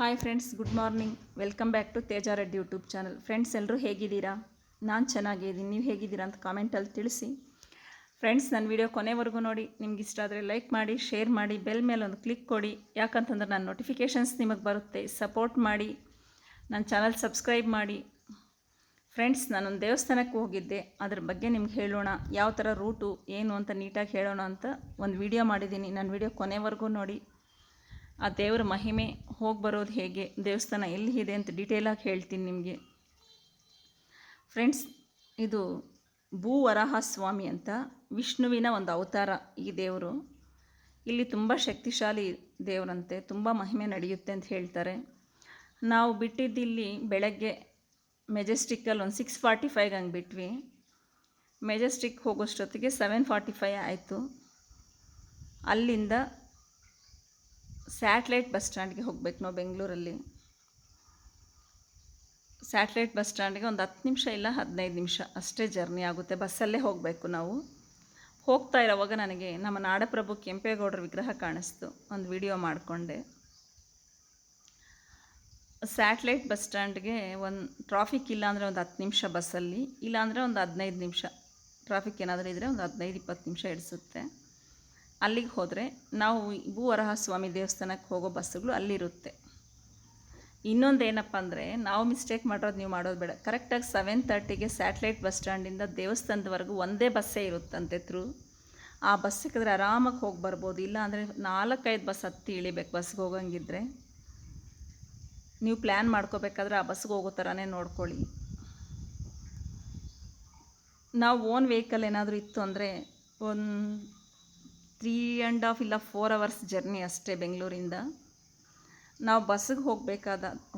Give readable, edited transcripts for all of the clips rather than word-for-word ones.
Hi friends, good morning. Welcome back to Teja Reddy YouTube channel. Friends, ಎಲ್ಲರೂ ಹೇಗಿದ್ದೀರಾ? ನಾನು ಚೆನ್ನಾಗಿದ್ದೀನಿ. ನೀವು ಹೇಗಿದ್ದೀರಾ ಅಂತ ಕಾಮೆಂಟಲ್ಲಿ ತಿಳಿಸಿ. ಫ್ರೆಂಡ್ಸ್, ನನ್ನ ವಿಡಿಯೋ ಕೊನೆವರೆಗೂ ನೋಡಿ. ನಿಮ್ಗೆ ಇಷ್ಟ ಆದರೆ ಲೈಕ್ ಮಾಡಿ, ಶೇರ್ ಮಾಡಿ, ಬೆಲ್ ಮೇಲೆ ಒಂದು ಕ್ಲಿಕ್ ಕೊಡಿ. ಯಾಕಂತಂದ್ರೆ ನನ್ನ ನೋಟಿಫಿಕೇಷನ್ಸ್ ನಿಮಗೆ ಬರುತ್ತೆ. ಸಪೋರ್ಟ್ ಮಾಡಿ, ನನ್ನ ಚಾನಲ್ ಸಬ್ಸ್ಕ್ರೈಬ್ ಮಾಡಿ. ಫ್ರೆಂಡ್ಸ್, ನಾನೊಂದು ದೇವಸ್ಥಾನಕ್ಕೆ ಹೋಗಿದ್ದೆ. ಅದ್ರ ಬಗ್ಗೆ ನಿಮ್ಗೆ ಹೇಳೋಣ, ಯಾವ ಥರ ರೂಟು ಏನು ಅಂತ ನೀಟಾಗಿ ಹೇಳೋಣ ಅಂತ ಒಂದು ವಿಡಿಯೋ ಮಾಡಿದ್ದೀನಿ. ನನ್ನ ವಿಡಿಯೋ ಕೊನೆವರೆಗೂ ನೋಡಿ. ಆ ದೇವರ ಮಹಿಮೆ, ಹೋಗಿ ಬರೋದು ಹೇಗೆ, ದೇವಸ್ಥಾನ ಎಲ್ಲಿ ಇದೆ ಅಂತ ಡೀಟೇಲಾಗಿ ಹೇಳ್ತೀನಿ ನಿಮಗೆ. ಫ್ರೆಂಡ್ಸ್, ಇದು ಭೂವರಾಹ ಸ್ವಾಮಿ ಅಂತ ವಿಷ್ಣುವಿನ ಒಂದು ಅವತಾರ ಈ ದೇವರು. ಇಲ್ಲಿ ತುಂಬ ಶಕ್ತಿಶಾಲಿ ದೇವರಂತೆ, ತುಂಬ ಮಹಿಮೆ ನಡೆಯುತ್ತೆ ಅಂತ ಹೇಳ್ತಾರೆ. ನಾವು ಬಿಟ್ಟಿದ್ದಿಲ್ಲಿ ಬೆಳಗ್ಗೆ ಮೆಜೆಸ್ಟಿಕ್ಕಲ್ಲಿ ಒಂದು 6:45 ಹಂಗೆ ಬಿಟ್ವಿ. ಮೆಜೆಸ್ಟಿಕ್ ಹೋಗೋಷ್ಟೊತ್ತಿಗೆ 7:45 ಆಯಿತು. ಅಲ್ಲಿಂದ ಸ್ಯಾಟ್ಲೈಟ್ ಬಸ್ ಸ್ಟ್ಯಾಂಡ್ಗೆ ಹೋಗ್ಬೇಕು ನಾವು. ಬೆಂಗಳೂರಲ್ಲಿ ಸ್ಯಾಟ್ಲೈಟ್ ಬಸ್ ಸ್ಟ್ಯಾಂಡ್ಗೆ ಒಂದು 10 ನಿಮಿಷ ಇಲ್ಲ 15 ನಿಮಿಷ ಅಷ್ಟೇ ಜರ್ನಿ ಆಗುತ್ತೆ. ಬಸ್ಸಲ್ಲೇ ಹೋಗಬೇಕು ನಾವು. ಹೋಗ್ತಾ ಇರೋವಾಗ ನನಗೆ ನಮ್ಮ ನಾಡಪ್ರಭು ಕೆಂಪೇಗೌಡರ ವಿಗ್ರಹ ಕಾಣಿಸ್ತು. ಒಂದು ವಿಡಿಯೋ ಮಾಡಿಕೊಂಡೆ. ಸ್ಯಾಟ್ಲೈಟ್ ಬಸ್ ಸ್ಟ್ಯಾಂಡ್ಗೆ ಒಂದು ಟ್ರಾಫಿಕ್ ಇಲ್ಲ ಅಂದರೆ ಒಂದು 10 ನಿಮಿಷ ಬಸ್ಸಲ್ಲಿ, ಇಲ್ಲಾಂದರೆ ಒಂದು 15 ನಿಮಿಷ. ಟ್ರಾಫಿಕ್ ಏನಾದರೂ ಇದ್ದರೆ ಒಂದು 15-20 ನಿಮಿಷ ಹಿಡಿಸುತ್ತೆ. ಅಲ್ಲಿಗೆ ಹೋದರೆ ನಾವು ಭೂವರಾಹ ಸ್ವಾಮಿ ದೇವಸ್ಥಾನಕ್ಕೆ ಹೋಗೋ ಬಸ್ಸುಗಳು ಅಲ್ಲಿರುತ್ತೆ. ಇನ್ನೊಂದು ಏನಪ್ಪ ಅಂದರೆ, ನಾವು ಮಿಸ್ಟೇಕ್ ಮಾಡೋದು ನೀವು ಮಾಡೋದು ಬೇಡ. ಕರೆಕ್ಟಾಗಿ 7:30ಗೆ ಸ್ಯಾಟ್ಲೈಟ್ ಬಸ್ ಸ್ಟ್ಯಾಂಡಿಂದ ದೇವಸ್ಥಾನದವರೆಗೂ ಒಂದೇ ಬಸ್ಸೇ ಇರುತ್ತಂತೆ ಥ್ರೂ. ಆ ಬಸ್ ಸಿಕ್ಕಿದ್ರೆ ಆರಾಮಾಗಿ ಹೋಗಿ ಬರ್ಬೋದು. ಇಲ್ಲ ಅಂದರೆ 4-5 ಬಸ್ ಹತ್ತಿ ಇಳಿಬೇಕು ಬಸ್ಗೆ ಹೋಗಂಗಿದ್ರೆ. ನೀವು ಪ್ಲ್ಯಾನ್ ಮಾಡ್ಕೋಬೇಕಾದ್ರೆ ಆ ಬಸ್ಗೆ ಹೋಗೋ ಥರನೇ ನೋಡ್ಕೊಳ್ಳಿ. ನಾವು ಓನ್ ವೆಹಿಕಲ್ ಏನಾದರೂ ಇತ್ತು ಅಂದರೆ ಒಂದು 3.5 ಇಲ್ಲ 4 ಅವರ್ಸ್ ಜರ್ನಿ ಅಷ್ಟೇ ಬೆಂಗಳೂರಿಂದ. ನಾವು ಬಸ್ಸಿಗೆ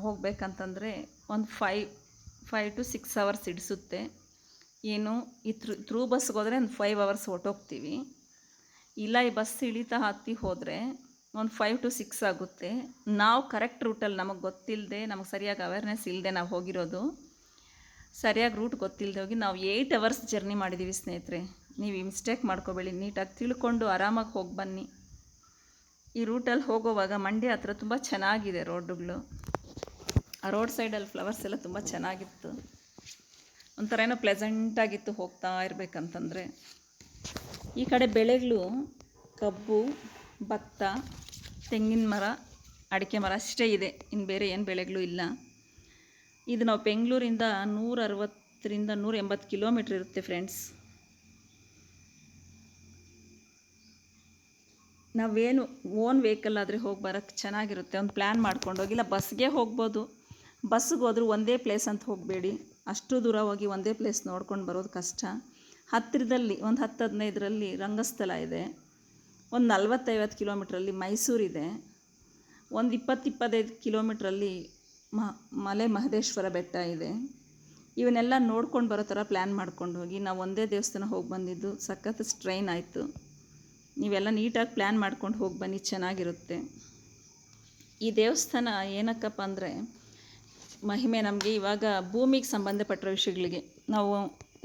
ಹೋಗಬೇಕಂತಂದರೆ ಒಂದು 5 to 6 ಅವರ್ಸ್ ಹಿಡಿಸುತ್ತೆ. ಏನು ಈ ಥ್ರೂ ಬಸ್ಗೆ ಹೋದರೆ ಒಂದು 5 ಅವರ್ಸ್ ಹೊಟ್ಟೋಗ್ತೀವಿ. ಇಲ್ಲ ಈ ಬಸ್ ಇಳಿತಾ ಹತ್ತಿ ಹೋದರೆ ಒಂದು 5 to 6 ಆಗುತ್ತೆ. ನಾವು ಕರೆಕ್ಟ್ ರೂಟಲ್ಲಿ ನಮಗೆ ಗೊತ್ತಿಲ್ಲದೆ, ನಮಗೆ ಸರಿಯಾಗಿ ಅವೇರ್ನೆಸ್ ಇಲ್ಲದೆ ನಾವು ಹೋಗಿರೋದು. ಸರಿಯಾಗಿ ರೂಟ್ ಗೊತ್ತಿಲ್ಲದೆ ಹೋಗಿ ನಾವು 8 ಅವರ್ಸ್ ಜರ್ನಿ ಮಾಡಿದ್ದೀವಿ ಸ್ನೇಹಿತರೆ. ನೀವು ಈ ಮಿಸ್ಟೇಕ್ ಮಾಡ್ಕೋಬೇಡಿ. ನೀಟಾಗಿ ತಿಳ್ಕೊಂಡು ಆರಾಮಾಗಿ ಹೋಗಿ ಬನ್ನಿ. ಈ ರೂಟಲ್ಲಿ ಹೋಗೋವಾಗ ಮಂಡ್ಯ ಹತ್ರ ತುಂಬ ಚೆನ್ನಾಗಿದೆ ರೋಡುಗಳು. ಆ ರೋಡ್ ಸೈಡಲ್ಲಿ ಫ್ಲವರ್ಸ್ ಎಲ್ಲ ತುಂಬ ಚೆನ್ನಾಗಿತ್ತು. ಒಂಥರ ಏನೋ ಪ್ಲೆಸೆಂಟಾಗಿತ್ತು ಹೋಗ್ತಾ ಇರಬೇಕಂತಂದರೆ. ಈ ಕಡೆ ಬೆಳೆಗಳು ಕಬ್ಬು, ಭತ್ತ, ತೆಂಗಿನ ಮರ, ಅಡಿಕೆ ಮರ ಅಷ್ಟೇ ಇದೆ. ಇನ್ನು ಬೇರೆ ಏನು ಬೆಳೆಗಳು ಇಲ್ಲ. ಇದು ನಾವು ಬೆಂಗಳೂರಿಂದ 160ರಿಂದ 180 ಕಿಲೋಮೀಟ್ರ್ ಇರುತ್ತೆ ಫ್ರೆಂಡ್ಸ್. ನಾವೇನು ಓನ್ ವೆಹಿಕಲ್ ಆದರೆ ಹೋಗಿ ಬರೋಕ್ಕೆ ಚೆನ್ನಾಗಿರುತ್ತೆ. ಒಂದು ಪ್ಲ್ಯಾನ್ ಮಾಡ್ಕೊಂಡು ಹೋಗಿ. ಇಲ್ಲ ಬಸ್ಗೆ ಹೋಗ್ಬೋದು. ಬಸ್ಸಿಗೆ ಹೋದರೂ ಒಂದೇ ಪ್ಲೇಸ್ ಅಂತ ಹೋಗಬೇಡಿ. ಅಷ್ಟು ದೂರ ಹೋಗಿ ಒಂದೇ ಪ್ಲೇಸ್ ನೋಡ್ಕೊಂಡು ಬರೋದು ಕಷ್ಟ. ಹತ್ತಿರದಲ್ಲಿ ಒಂದು 10-15ರಲ್ಲಿ ರಂಗಸ್ಥಳ ಇದೆ. ಒಂದು 40-50 ಕಿಲೋಮೀಟ್ರಲ್ಲಿ ಮೈಸೂರಿದೆ. ಒಂದು 20-25 ಕಿಲೋಮೀಟ್ರಲ್ಲಿ ಮಲೆ ಮಹದೇಶ್ವರ ಬೆಟ್ಟ ಇದೆ. ಇವನ್ನೆಲ್ಲ ನೋಡ್ಕೊಂಡು ಬರೋ ಥರ ಪ್ಲ್ಯಾನ್ ಮಾಡ್ಕೊಂಡು ಹೋಗಿ. ನಾವು ಒಂದೇ ದೇವಸ್ಥಾನ ಹೋಗಿ ಬಂದಿದ್ದು ಸಖತ್ ಸ್ಟ್ರೈನ್ ಆಯಿತು. ನೀವೆಲ್ಲ ನೀಟಾಗಿ ಪ್ಲ್ಯಾನ್ ಮಾಡ್ಕೊಂಡು ಹೋಗಿ ಬನ್ನಿ, ಚೆನ್ನಾಗಿರುತ್ತೆ. ಈ ದೇವಸ್ಥಾನ ಏನಕ್ಕಪ್ಪ ಅಂದರೆ, ಮಹಿಮೆ ನಮಗೆ ಇವಾಗ ಭೂಮಿಗೆ ಸಂಬಂಧಪಟ್ಟಿರೋ ವಿಷಯಗಳಿಗೆ. ನಾವು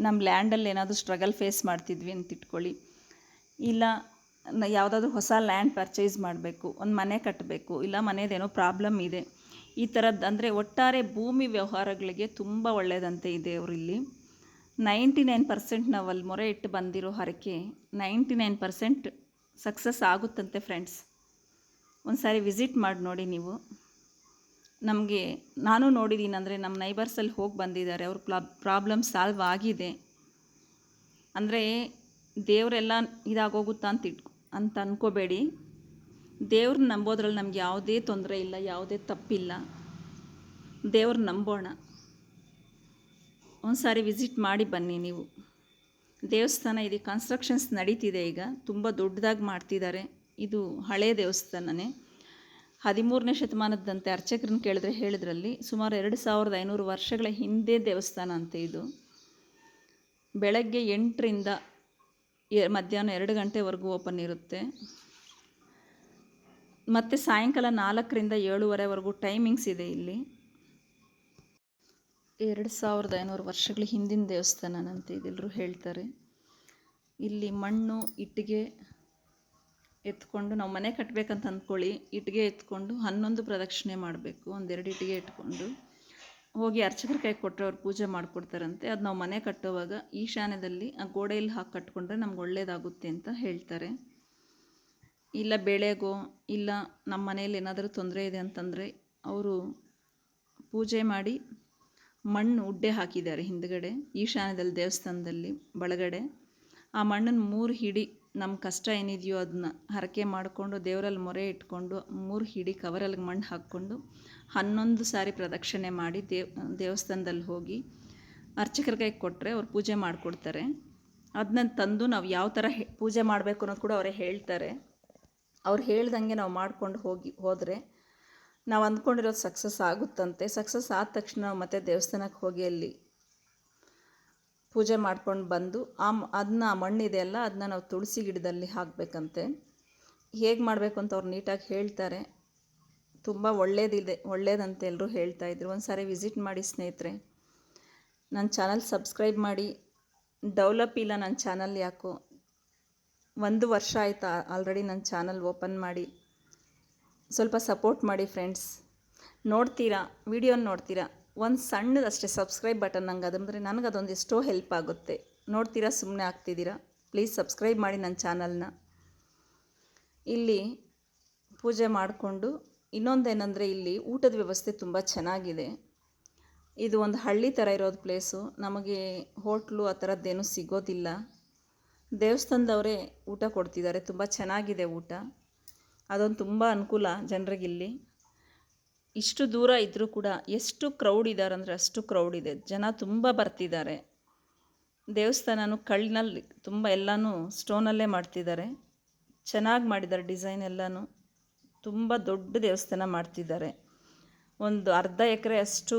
ನಮ್ಮ ಲ್ಯಾಂಡಲ್ಲಿ ಏನಾದರೂ ಸ್ಟ್ರಗಲ್ ಫೇಸ್ ಮಾಡ್ತಿದ್ವಿ ಅಂತ ಇಟ್ಕೊಳ್ಳಿ. ಇಲ್ಲ ಯಾವುದಾದ್ರೂ ಹೊಸ ಲ್ಯಾಂಡ್ ಪರ್ಚೇಸ್ ಮಾಡಬೇಕು, ಒಂದು ಮನೆ ಕಟ್ಟಬೇಕು, ಇಲ್ಲ ಮನೆಯದೇನೋ ಪ್ರಾಬ್ಲಮ್ ಇದೆ, ಈ ಥರದ್ದು ಅಂದರೆ ಒಟ್ಟಾರೆ ಭೂಮಿ ವ್ಯವಹಾರಗಳಿಗೆ ತುಂಬ ಒಳ್ಳೆಯದಂತೆ ಈ ದೇವರು. ಇಲ್ಲಿ 99% ನಾವು ಅಲ್ಲಿ ಮೊರೆ ಇಟ್ಟು ಬಂದಿರೋ ಹರಕೆ 99% ಸಕ್ಸಸ್ ಆಗುತ್ತಂತೆ ಫ್ರೆಂಡ್ಸ್. ಒಂದು ಸಾರಿ ವಿಸಿಟ್ ಮಾಡಿ ನೋಡಿ ನೀವು. ನಾನು ನೋಡಿದ್ದೀನಿ, ಅಂದರೆ ನಮ್ಮ ನೈಬರ್ಸಲ್ಲಿ ಹೋಗಿ ಬಂದಿದ್ದಾರೆ. ಅವ್ರ ಪ್ರಾಬ್ಲಮ್ ಸಾಲ್ವ್ ಆಗಿದೆ. ಅಂದರೆ ದೇವರೆಲ್ಲ ಇದಾಗೋಗುತ್ತಾ ಅಂತ ಅಂದ್ಕೋಬೇಡಿ. ದೇವ್ರನ್ನ ನಂಬೋದ್ರಲ್ಲಿ ನಮ್ಗೆ ಯಾವುದೇ ತೊಂದರೆ ಇಲ್ಲ, ಯಾವುದೇ ತಪ್ಪಿಲ್ಲ. ದೇವ್ರನ್ನ ನಂಬೋಣ. ಒಂದು ಸಾರಿ ವಿಸಿಟ್ ಮಾಡಿ ಬನ್ನಿ ನೀವು. ದೇವಸ್ಥಾನ ಇದು ಕನ್ಸ್ಟ್ರಕ್ಷನ್ಸ್ ನಡೀತಿದೆ ಈಗ. ತುಂಬ ದೊಡ್ಡದಾಗಿ ಮಾಡ್ತಿದ್ದಾರೆ. ಇದು ಹಳೇ ದೇವಸ್ಥಾನನೇ. 13ನೇ ಶತಮಾನದಂತೆ ಅರ್ಚಕರನ್ನ ಕೇಳಿದ್ರೆ ಹೇಳಿದ್ರಲ್ಲಿ ಸುಮಾರು 2500 ವರ್ಷಗಳ ಹಿಂದೆ ದೇವಸ್ಥಾನ ಅಂತೆ ಇದು. ಬೆಳಗ್ಗೆ 8ರಿಂದ ಮಧ್ಯಾಹ್ನ 2 ಗಂಟೆವರೆಗೂ ಓಪನ್ ಇರುತ್ತೆ. ಮತ್ತು ಸಾಯಂಕಾಲ 4ರಿಂದ 7:30ವರೆಗೂ ಟೈಮಿಂಗ್ಸ್ ಇದೆ ಇಲ್ಲಿ. 2500 ವರ್ಷಗಳ ಹಿಂದಿನ ದೇವಸ್ಥಾನನಂತೆ ಇದೆಲ್ಲರೂ ಹೇಳ್ತಾರೆ. ಇಲ್ಲಿ ಮಣ್ಣು, ಇಟ್ಟಿಗೆ, ಎತ್ಕೊಂಡು ನಾವು ಮನೆ ಕಟ್ಟಬೇಕಂತ ಅಂದ್ಕೊಳ್ಳಿ, ಇಟ್ಟಿಗೆ ಎತ್ಕೊಂಡು 11 ಪ್ರದಕ್ಷಿಣೆ ಮಾಡಬೇಕು. ಒಂದೆರಡು ಇಟ್ಟಿಗೆ ಇಟ್ಕೊಂಡು ಹೋಗಿ ಅರ್ಚಕರ ಕೈ ಕೊಟ್ಟರೆ ಅವ್ರು ಪೂಜೆ ಮಾಡಿಕೊಡ್ತಾರಂತೆ. ಅದು ನಾವು ಮನೆ ಕಟ್ಟುವಾಗ ಈಶಾನ್ಯದಲ್ಲಿ ಆ ಗೋಡೆಯಲ್ಲಿ ಹಾಕಿ ಕಟ್ಕೊಂಡ್ರೆ ನಮ್ಗೆ ಒಳ್ಳೆಯದಾಗುತ್ತೆ ಅಂತ ಹೇಳ್ತಾರೆ. ಇಲ್ಲ ಬೆಳೆಗೋ ಇಲ್ಲ ನಮ್ಮ ಮನೆಯಲ್ಲಿ ಏನಾದರೂ ತೊಂದರೆ ಇದೆ ಅಂತಂದರೆ ಅವರು ಪೂಜೆ ಮಾಡಿ ಮಣ್ಣು ಉಡ್ಡೆ ಹಾಕಿದ್ದಾರೆ ಹಿಂದ್ಗಡೆ ಈಶಾನ್ಯದಲ್ಲಿ ದೇವಸ್ಥಾನದಲ್ಲಿ ಬಳಗಡೆ. ಆ ಮಣ್ಣನ್ನು 3 ಹಿಡಿ ನಮ್ಮ ಕಷ್ಟ ಏನಿದೆಯೋ ಅದನ್ನ ಹರಕೆ ಮಾಡಿಕೊಂಡು ದೇವರಲ್ಲಿ ಮೊರೆ ಇಟ್ಕೊಂಡು 3 ಹಿಡಿ ಕವರಲ್ಲಿ ಮಣ್ಣು ಹಾಕ್ಕೊಂಡು 11 ಸಾರಿ ಪ್ರದಕ್ಷಿಣೆ ಮಾಡಿ ದೇವಸ್ಥಾನದಲ್ಲಿ ಹೋಗಿ ಅರ್ಚಕರ ಕೈಗೆ ಕೊಟ್ಟರೆ ಅವ್ರು ಪೂಜೆ ಮಾಡಿಕೊಡ್ತಾರೆ. ಅದನ್ನ ತಂದು ನಾವು ಯಾವ ಥರ ಪೂಜೆ ಮಾಡಬೇಕು ಅನ್ನೋದು ಕೂಡ ಅವರೇ ಹೇಳ್ತಾರೆ. ಅವ್ರು ಹೇಳ್ದಂಗೆ ನಾವು ಮಾಡ್ಕೊಂಡು ಹೋದರೆ ನಾವು ಅಂದ್ಕೊಂಡಿರೋದು ಸಕ್ಸಸ್ ಆಗುತ್ತಂತೆ. ಸಕ್ಸಸ್ ಆದ ತಕ್ಷಣ ನಾವು ಮತ್ತೆ ದೇವಸ್ಥಾನಕ್ಕೆ ಹೋಗಿ ಅಲ್ಲಿ ಪೂಜೆ ಮಾಡ್ಕೊಂಡು ಬಂದು ಅದನ್ನ ಮಣ್ಣಿದೆ ಅಲ್ಲ ಅದನ್ನ ನಾವು ತುಳಸಿ ಗಿಡದಲ್ಲಿ ಹಾಕಬೇಕಂತೆ. ಹೇಗೆ ಮಾಡಬೇಕು ಅಂತ ಅವ್ರು ನೀಟಾಗಿ ಹೇಳ್ತಾರೆ. ತುಂಬ ಒಳ್ಳೇದಂತೆ ಎಲ್ಲರೂ ಹೇಳ್ತಾಯಿದ್ರು. ಒಂದು ಸಾರಿ ವಿಸಿಟ್ ಮಾಡಿ ಸ್ನೇಹಿತರೆ. ನನ್ನ ಚಾನಲ್ ಸಬ್ಸ್ಕ್ರೈಬ್ ಮಾಡಿ. ಡೆವಲಪ್ ಇಲ್ಲ ನನ್ನ ಚಾನಲ್ ಯಾಕೋ. 1 ವರ್ಷ ಆಯಿತಾ ಆಲ್ರೆಡಿ ನನ್ನ ಚಾನಲ್ ಓಪನ್ ಮಾಡಿ. ಸ್ವಲ್ಪ ಸಪೋರ್ಟ್ ಮಾಡಿ ಫ್ರೆಂಡ್ಸ್. ನೋಡ್ತೀರಾ, ವಿಡಿಯೋನ ನೋಡ್ತೀರಾ, ಒಂದು ಸಣ್ಣದಷ್ಟೇ ಸಬ್ಸ್ಕ್ರೈಬ್ ಬಟನ್ ನಂಗೆ ಅದಂದರೆ ನನಗೆ ಅದೊಂದು ಎಷ್ಟೋ ಹೆಲ್ಪ್ ಆಗುತ್ತೆ. ನೋಡ್ತೀರಾ, ಸುಮ್ಮನೆ ಆಗ್ತಿದ್ದೀರಾ. ಪ್ಲೀಸ್ ಸಬ್ಸ್ಕ್ರೈಬ್ ಮಾಡಿ ನನ್ನ ಚಾನಲ್ನ. ಇಲ್ಲಿ ಪೂಜೆ ಮಾಡಿಕೊಂಡು ಇನ್ನೊಂದೇನೆಂದರೆ ಇಲ್ಲಿ ಊಟದ ವ್ಯವಸ್ಥೆ ತುಂಬ ಚೆನ್ನಾಗಿದೆ. ಇದು ಒಂದು ಹಳ್ಳಿ ಥರ ಇರೋದು ಪ್ಲೇಸು. ನಮಗೆ ಹೋಟ್ಲು ಆ ಥರದ್ದೇನೂ ಸಿಗೋದಿಲ್ಲ. ದೇವಸ್ಥಾನದವರೇ ಊಟ ಕೊಡ್ತಿದ್ದಾರೆ. ತುಂಬ ಚೆನ್ನಾಗಿದೆ ಊಟ. ಅದೊಂದು ತುಂಬ ಅನುಕೂಲ ಜನರಿಗಿಲ್ಲಿ. ಇಷ್ಟು ದೂರ ಇದ್ದರೂ ಕೂಡ ಎಷ್ಟು ಕ್ರೌಡ್ ಇದ್ದಾರೆ ಅಂದರೆ ಅಷ್ಟು ಕ್ರೌಡ್ ಇದೆ. ಜನ ತುಂಬ ಬರ್ತಿದ್ದಾರೆ. ದೇವಸ್ಥಾನನೂ ಕಳ್ಳಿನಲ್ಲಿ ತುಂಬ ಎಲ್ಲನೂ ಸ್ಟೋನಲ್ಲೇ ಮಾಡ್ತಿದ್ದಾರೆ. ಚೆನ್ನಾಗಿ ಮಾಡಿದ್ದಾರೆ ಡಿಸೈನ್ ಎಲ್ಲನೂ. ತುಂಬ ದೊಡ್ಡ ದೇವಸ್ಥಾನ ಮಾಡ್ತಿದ್ದಾರೆ. ಒಂದು ಅರ್ಧ ಎಕರೆ ಅಷ್ಟು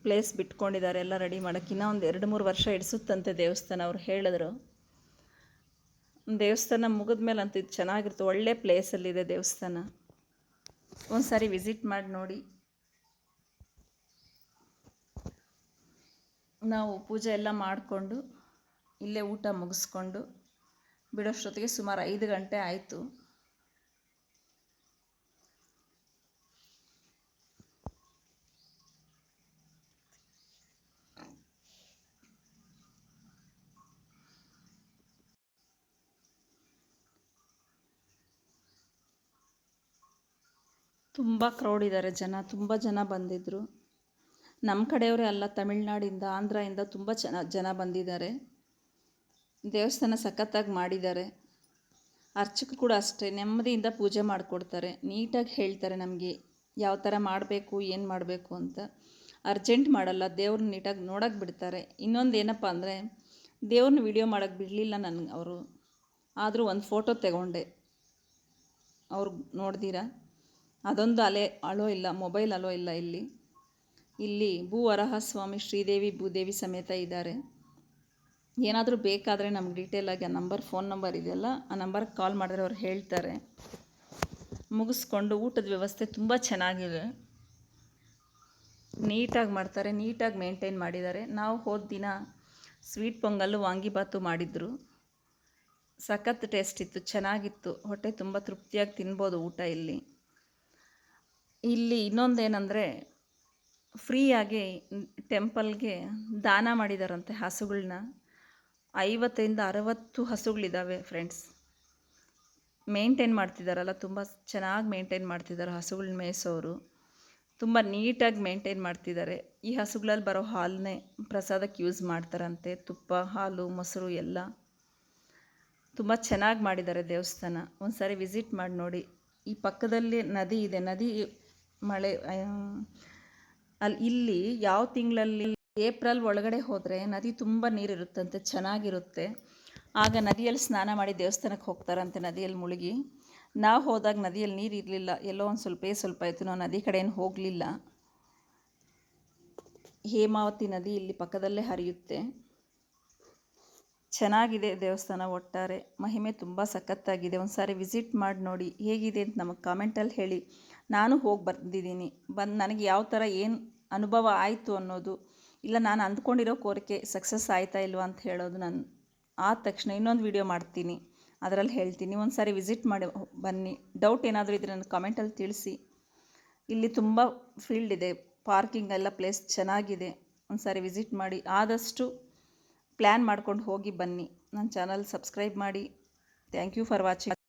ಪ್ಲೇಸ್ ಬಿಟ್ಕೊಂಡಿದ್ದಾರೆ ಎಲ್ಲ ರೆಡಿ ಮಾಡೋಕ್ಕೆ. ಇನ್ನೂ ಒಂದು 2-3 ವರ್ಷ ಹಿಡಿಸುತ್ತಂತೆ ದೇವಸ್ಥಾನ. ಅವ್ರು ಹೇಳಿದ್ರು. ದೇವಸ್ಥಾನ ಮುಗಿದ ಮೇಲೆ ಅಂತ ಇದು ಚೆನ್ನಾಗಿರುತ್ತೆ. ಒಳ್ಳೆ ಪ್ಲೇಸಲ್ಲಿದೆ ದೇವಸ್ಥಾನ. ಒಂದು ಸಾರಿ ವಿಸಿಟ್ ಮಾಡಿ ನೋಡಿ. ನಾವು ಪೂಜೆ ಎಲ್ಲ ಮಾಡಿಕೊಂಡು ಇಲ್ಲೇ ಊಟ ಮುಗಿಸ್ಕೊಂಡು ಬಿಡೋಷ್ಟೊತ್ತಿಗೆ ಸುಮಾರು 5 ಗಂಟೆ ಆಯಿತು. ತುಂಬ ಕ್ರೌಡ್ ಇದ್ದಾರೆ ಜನ. ತುಂಬ ಜನ ಬಂದಿದ್ದರು. ನಮ್ಮ ಕಡೆಯವರೇ ಅಲ್ಲ, ತಮಿಳ್ನಾಡಿಂದ ಆಂಧ್ರದಿಂದ ತುಂಬ ಜನ ಬಂದಿದ್ದಾರೆ. ದೇವಸ್ಥಾನ ಸಖತ್ತಾಗಿ ಮಾಡಿದ್ದಾರೆ. ಅರ್ಚಕರು ಕೂಡ ಅಷ್ಟೇ ನೆಮ್ಮದಿಯಿಂದ ಪೂಜೆ ಮಾಡಿಕೊಡ್ತಾರೆ. ನೀಟಾಗಿ ಹೇಳ್ತಾರೆ ನಮಗೆ ಯಾವ ಥರ ಮಾಡಬೇಕು ಏನು ಮಾಡಬೇಕು ಅಂತ. ಅರ್ಜೆಂಟ್ ಮಾಡಲ್ಲ. ದೇವ್ರನ್ನ ನೀಟಾಗಿ ನೋಡೋಕ್ಕೆ ಬಿಡ್ತಾರೆ. ಇನ್ನೊಂದು ಏನಪ್ಪ ಅಂದರೆ ದೇವ್ರನ್ನ ವಿಡಿಯೋ ಮಾಡೋಕ್ಕೆ ಬಿಡಲಿಲ್ಲ ನನಗೆ ಅವರು. ಆದರೂ ಒಂದು ಫೋಟೋ ತಗೊಂಡೆ. ಅವ್ರು ನೋಡ್ದಿರಾ, ಅದೊಂದು ಅಲೋ ಇಲ್ಲ, ಮೊಬೈಲ್ ಅಲೋ ಇಲ್ಲ ಇಲ್ಲಿ ಭೂವರಹಸ್ವಾಮಿ ಶ್ರೀದೇವಿ ಭೂದೇವಿ ಸಮೇತ ಇದ್ದಾರೆ. ಏನಾದರೂ ಬೇಕಾದರೆ ನಮ್ಗೆ ಡೀಟೇಲಾಗಿ ಆ ಫೋನ್ ನಂಬರ್ ಇದೆಯಲ್ಲ ಆ ನಂಬರ್ಗೆ ಕಾಲ್ ಮಾಡಿದ್ರೆ ಅವ್ರು ಹೇಳ್ತಾರೆ. ಮುಗಿಸ್ಕೊಂಡು ಊಟದ ವ್ಯವಸ್ಥೆ ತುಂಬ ಚೆನ್ನಾಗಿದೆ. ನೀಟಾಗಿ ಮಾಡ್ತಾರೆ, ನೀಟಾಗಿ ಮೇಂಟೈನ್ ಮಾಡಿದ್ದಾರೆ. ನಾವು ಹೋದ ದಿನ ಸ್ವೀಟ್ ಪೊಂಗಲ್ಲು ವಾಂಗಿಬಾತು ಮಾಡಿದ್ರು. ಸಖತ್ ಟೇಸ್ಟ್ ಇತ್ತು, ಚೆನ್ನಾಗಿತ್ತು. ಹೊಟ್ಟೆ ತುಂಬ ತೃಪ್ತಿಯಾಗಿ ತಿನ್ಬೋದು ಊಟ ಇಲ್ಲಿ. ಇನ್ನೊಂದೇನೆಂದರೆ ಫ್ರೀಯಾಗಿ ಟೆಂಪಲ್ಗೆ ದಾನ ಮಾಡಿದಾರಂತೆ ಹಸುಗಳನ್ನ. 50ರಿಂದ 60 ಹಸುಗಳಿದ್ದಾವೆ ಫ್ರೆಂಡ್ಸ್. ಮೇಂಟೈನ್ ಮಾಡ್ತಿದ್ದಾರಲ್ಲ, ತುಂಬ ಚೆನ್ನಾಗಿ ಮೇಂಟೈನ್ ಮಾಡ್ತಿದ್ದಾರೆ ಹಸುಗಳನ್ನ ಮೇಯಿಸೋರು. ತುಂಬ ನೀಟಾಗಿ ಮೇಂಟೈನ್ ಮಾಡ್ತಿದ್ದಾರೆ. ಈ ಹಸುಗಳಲ್ಲಿ ಬರೋ ಹಾಲನ್ನೇ ಪ್ರಸಾದಕ್ಕೆ ಯೂಸ್ ಮಾಡ್ತಾರಂತೆ. ತುಪ್ಪ, ಹಾಲು, ಮೊಸರು ಎಲ್ಲ ತುಂಬ ಚೆನ್ನಾಗಿ ಮಾಡಿದ್ದಾರೆ ದೇವಸ್ಥಾನ. ಒಂದು ಸಾರಿ ವಿಸಿಟ್ ಮಾಡಿ ನೋಡಿ. ಈ ಪಕ್ಕದಲ್ಲಿ ನದಿ ಇದೆ. ನದಿ ಮಳೆ ಇಲ್ಲಿ ಯಾವ ತಿಂಗಳಲ್ಲಿ ಏಪ್ರಿಲ್ ಒಳಗಡೆ ಹೋದರೆ ನದಿ ತುಂಬ ನೀರಿರುತ್ತಂತೆ, ಚೆನ್ನಾಗಿರುತ್ತೆ. ಆಗ ನದಿಯಲ್ಲಿ ಸ್ನಾನ ಮಾಡಿ ದೇವಸ್ಥಾನಕ್ಕೆ ಹೋಗ್ತಾರಂತೆ, ನದಿಯಲ್ಲಿ ಮುಳುಗಿ. ನಾವು ಹೋದಾಗ ನದಿಯಲ್ಲಿ ನೀರು ಇರಲಿಲ್ಲ, ಎಲ್ಲೋ ಒಂದು ಸ್ವಲ್ಪ ಆಯಿತು. ನಾವು ನದಿ ಕಡೆ ಏನು ಹೋಗಲಿಲ್ಲ. ಹೇಮಾವತಿ ನದಿ ಇಲ್ಲಿ ಪಕ್ಕದಲ್ಲೇ ಹರಿಯುತ್ತೆ. ಚೆನ್ನಾಗಿದೆ ದೇವಸ್ಥಾನ. ಒಟ್ಟಾರೆ ಮಹಿಮೆ ತುಂಬ ಸಖತ್ತಾಗಿದೆ. ಒಂದು ಸಾರಿ ವಿಸಿಟ್ ಮಾಡಿ ನೋಡಿ ಹೇಗಿದೆ ಅಂತ ನಮಗೆ ಕಾಮೆಂಟಲ್ಲಿ ಹೇಳಿ. ನಾನು ಹೋಗಿ ಬಂದಿದ್ದೀನಿ. ನನಗೆ ಯಾವ ಥರ ಏನು ಅನುಭವ ಆಯಿತು ಅನ್ನೋದು, ಇಲ್ಲ ನಾನು ಅಂದ್ಕೊಂಡಿರೋ ಕೋರಿಕೆ ಸಕ್ಸಸ್ ಆಯಿತಾ ಇಲ್ವಾ ಅಂತ ಹೇಳೋದು ನಾನು ಆದ ತಕ್ಷಣ ಇನ್ನೊಂದು ವಿಡಿಯೋ ಮಾಡ್ತೀನಿ. ಅದರಲ್ಲಿ ಹೇಳ್ತೀನಿ. ಒಂದು ಸಾರಿ ವಿಸಿಟ್ ಮಾಡಿ ಬನ್ನಿ. ಡೌಟ್ ಏನಾದರೂ ಇದ್ದರೆ ನನ್ನ ಕಮೆಂಟಲ್ಲಿ ತಿಳಿಸಿ. ಇಲ್ಲಿ ತುಂಬ ಫೀಲ್ಡ್ ಇದೆ, ಪಾರ್ಕಿಂಗ್ ಎಲ್ಲ ಪ್ಲೇಸ್ ಚೆನ್ನಾಗಿದೆ. ಒಂದು ಸಾರಿ ವಿಸಿಟ್ ಮಾಡಿ, ಆದಷ್ಟು ಪ್ಲ್ಯಾನ್ ಮಾಡ್ಕೊಂಡು ಹೋಗಿ ಬನ್ನಿ. ನನ್ನ ಚಾನಲ್ ಸಬ್ಸ್ಕ್ರೈಬ್ ಮಾಡಿ. Thank you for watching.